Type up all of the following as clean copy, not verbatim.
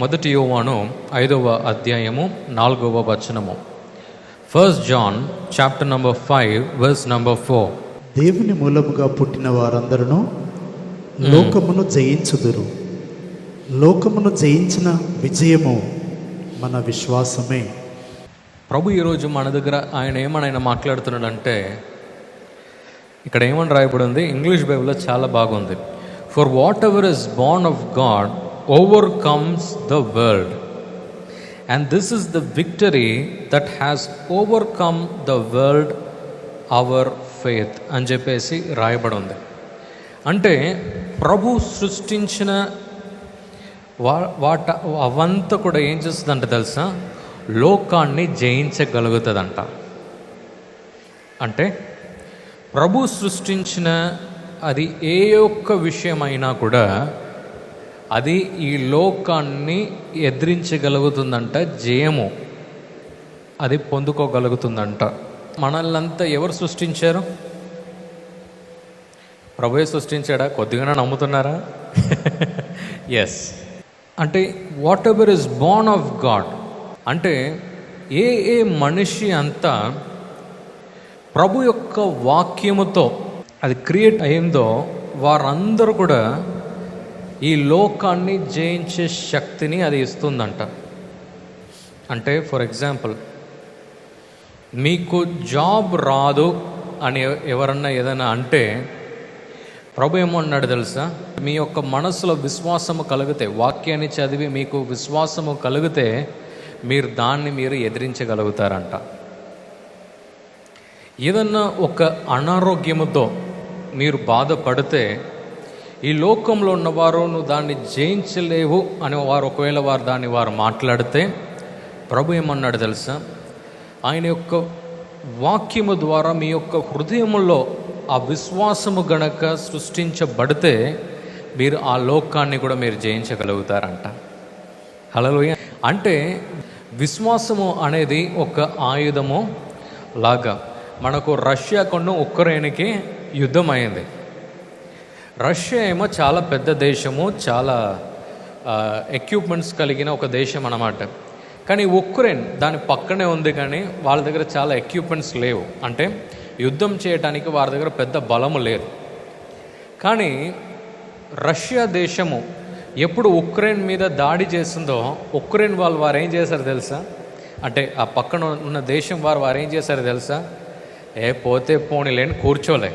మొదటి యోహాను 5వ అధ్యాయము 4వ వచనము. 1 John chapter number 5 verse number 4. దేవుని మూలముగా పుట్టిన వారందరూ లోకమును జయించుదురు. లోకమును జయించిన విజయము మన విశ్వాసమే. ప్రభు ఈరోజు మన దగ్గర ఆయన మాట్లాడుతున్నాడంటే, ఇక్కడ ఏమని రాయబడి ఉంది, ఇంగ్లీష్ బైబిల్లో చాలా బాగుంది. For what ever is Born of God overcomes the world, and this is the victory that has overcome the world, our faith అని చెప్పేసి రాయబడి ఉంది. అంటే ప్రభు సృష్టించిన అవంతా కూడా ఏం చేస్తుందంట తెలుసా, లోకాన్ని జయించగలుగుతుందంట. అంటే ప్రభు సృష్టించిన అది ఏ ఒక్క విషయమైనా కూడా అది ఈ లోకాన్ని ఎదిరించగలుగుతుందంట, జయము అది పొందుకోగలుగుతుందంట. మనల్నంతా ఎవరు సృష్టించారు? ప్రభువే సృష్టించాడా? కొద్దిగానే నమ్ముతున్నారా? ఎస్. అంటే what ever is Born of God, అంటే ఏ మనిషి అంతా ప్రభు యొక్క వాక్యముతో అది క్రియేట్ అయిందో వారందరూ కూడా ఈ లోకాన్ని జయించే శక్తిని అది ఇస్తుందంట. అంటే ఫర్ ఎగ్జాంపుల్, మీకు జాబ్ రాదు అని ఎవరన్నా ఏదైనా అంటే ప్రభు ఏమన్నాడు తెలుసా, మీ యొక్క మనసులో విశ్వాసము కలిగితే, వాక్యాన్ని చదివి మీకు విశ్వాసము కలిగితే మీరు దాన్ని ఎదిరించగలుగుతారంట. ఏదన్నా ఒక అనారోగ్యముతో మీరు బాధపడితే ఈ లోకంలో ఉన్నవారు నువ్వు దాన్ని జయించలేవు అని ఒకవేళ దాన్ని మాట్లాడితే ప్రభు ఏమన్నాడు తెలుసా, ఆయన యొక్క వాక్యము ద్వారా మీ యొక్క హృదయములో ఆ విశ్వాసము గనక సృష్టించబడితే మీరు ఆ లోకాన్ని కూడా మీరు జయించగలుగుతారంట. హల్లెలూయా. అంటే విశ్వాసము అనేది ఒక ఆయుధము లాగా. మనకు రష్యాకును ఉక్రెయిన్కి యుద్ధం అయింది. రష్యా ఏమో చాలా పెద్ద దేశము, చాలా ఎక్విప్మెంట్స్ కలిగిన ఒక దేశం అన్నమాట. కానీ ఉక్రెయిన్ దాని పక్కనే ఉంది, కానీ వాళ్ళ దగ్గర చాలా ఎక్విప్మెంట్స్ లేవు. అంటే యుద్ధం చేయడానికి వారి దగ్గర పెద్ద బలము లేదు. కానీ రష్యా దేశము ఎప్పుడు ఉక్రెయిన్ మీద దాడి చేసిందో ఉక్రెయిన్ వారు ఏం చేశారు తెలుసా, అంటే ఆ పక్కన ఉన్న దేశం వారు ఏం చేశారు తెలుసా, పోతే పోనీలేని కూర్చోలే.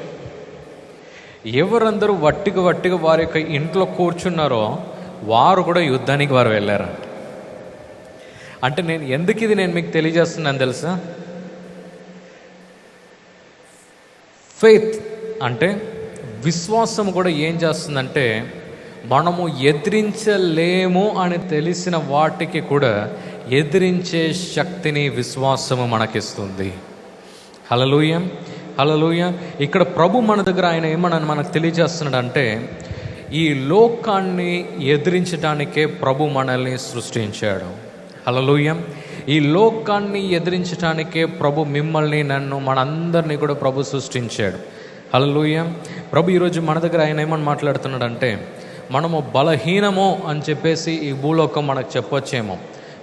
ఎవరందరూ వట్టిగా వారి యొక్క ఇంట్లో కూర్చున్నారో వారు కూడా యుద్ధానికి వారు వెళ్ళారు. అంటే నేను మీకు తెలియజేస్తున్నాను తెలుసా, ఫెయిత్ అంటే విశ్వాసం కూడా ఏం చేస్తుందంటే, మనము ఎదిరించలేము అని తెలిసిన వాటికి కూడా ఎదిరించే శక్తిని విశ్వాసము మనకిస్తుంది. హల్లెలూయా, హల్లెలూయా. ఇక్కడ ప్రభు మన దగ్గర ఆయన మనకు తెలియజేస్తున్నాడంటే, ఈ లోకాన్ని ఎదిరించడానికే ప్రభు మనల్ని సృష్టించాడు. హల్లెలూయా. ఈ లోకాన్ని ఎదిరించడానికే ప్రభు మిమ్మల్ని, నన్ను, మనందరినీ కూడా ప్రభు సృష్టించాడు. హల్లెలూయా. ప్రభు ఈరోజు మన దగ్గర ఆయన మాట్లాడుతున్నాడంటే, మనము బలహీనము అని చెప్పేసి ఈ భూలోకం మనకు చెప్పొచ్చేమో,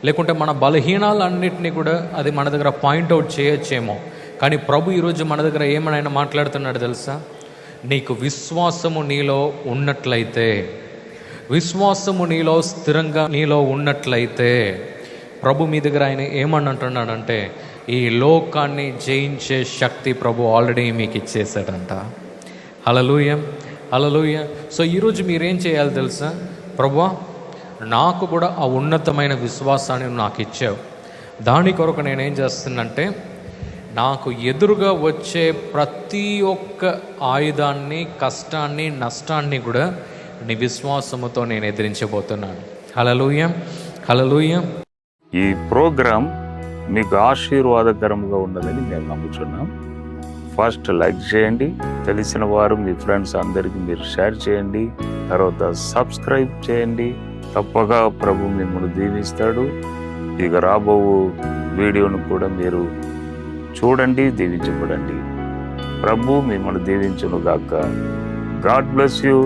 లేకుంటే మన బలహీనాలన్నింటినీ కూడా అది మన దగ్గర పాయింట్అవుట్ చేయొచ్చేమో. కానీ ప్రభు ఈరోజు మన దగ్గర ఏమైనా మాట్లాడుతున్నాడు తెలుసా, నీకు విశ్వాసము నీలో ఉన్నట్లయితే, విశ్వాసము నీలో స్థిరంగా నీలో ఉన్నట్లయితే, ప్రభు మీ దగ్గర ఆయన ఏమంటున్నాడంటే, ఈ లోకాన్ని జయించే శక్తి ప్రభు ఆల్రెడీ మీకు ఇచ్చేసాడంట. హల్లెలూయా, హల్లెలూయా. సో ఈరోజు మీరేం చేయాలి తెలుసా, ప్రభువా నాకు కూడా ఆ ఉన్నతమైన విశ్వాసాన్ని నాకు ఇచ్చావు, దాని కొరకు నేనేం చేస్తున్నంటే, నాకు ఎదురుగా వచ్చే ప్రతి ఒక్క ఆయుధాన్ని, కష్టాన్ని, నష్టాన్ని కూడా నీ విశ్వాసముతో నేను ఎదిరించబోతున్నాను. హల్లెలూయా, హల్లెలూయా. ఈ ప్రోగ్రాం మీకు ఆశీర్వాదకరంగా ఉన్నదని మేము నమ్ముతున్నాం. ఫస్ట్ లైక్ చేయండి, తెలిసిన వారు మీ ఫ్రెండ్స్ అందరికీ మీరు షేర్ చేయండి, తర్వాత సబ్స్క్రైబ్ చేయండి. తప్పగా ప్రభు మిమ్మల్ని దీవిస్తాడు. ఇక రాబో వీడియోను కూడా మీరు చూడండి, దీవించబడండి. ప్రభు మిమ్మల్ని దీవించును గాక. God bless you.